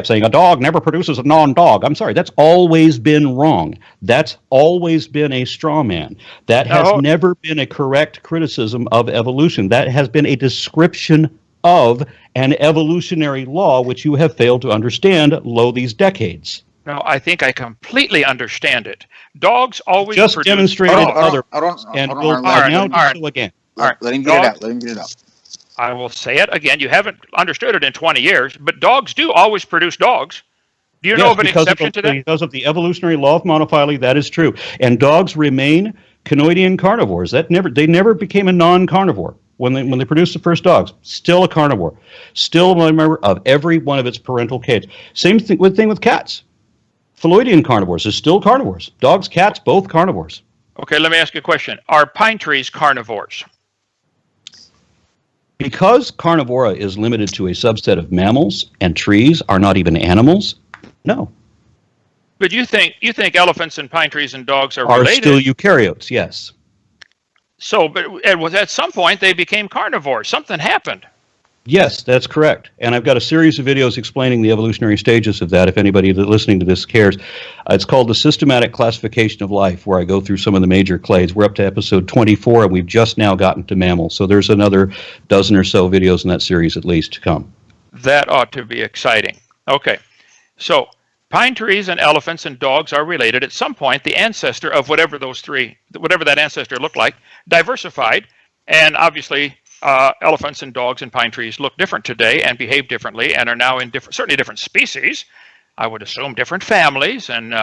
saying a dog never produces a non-dog. I'm sorry, that's always been wrong. That's always been a straw man. That has Now, never been a correct criticism of evolution. That has been a description of an evolutionary law which you have failed to understand lo these decades. no, I think I completely understand it. Dogs always Just produce demonstrated dogs. otherwise, and hold will on, All right, now all do right, so again. all right. let him get it Dogs, out. Let him get it out. I will say it again. You haven't understood it in 20 years, but dogs do always produce dogs. Do you know Yes, of an exception to that? because of the evolutionary law of monophyly, that is true. And dogs remain conoidean carnivores. They never became a non-carnivore when they produced the first dogs. Still a carnivore. Still a member of every one of its parental clades. Same thing with cats. Phalloidean carnivores are still carnivores. Dogs, cats, both carnivores. Okay, let me ask you a question. Are pine trees carnivores? Because carnivora is limited to a subset of mammals and trees are not even animals, no. But you think elephants and pine trees and dogs are Are related? still eukaryotes, yes. So, but at some point they became carnivores. Something happened. Yes, that's correct. And I've got a series of videos explaining the evolutionary stages of that, if anybody listening to this cares. It's called The Systematic Classification of Life, where I go through some of the major clades. We're up to episode 24, and we've just now gotten to mammals. So there's another dozen or so videos in that series at least to come. That ought to be exciting. Okay, so pine trees and elephants and dogs are related. At some point, the ancestor of whatever that ancestor looked like, diversified, and obviously elephants and dogs and pine trees look different today and behave differently and are now in certainly different species. I would assume different families, and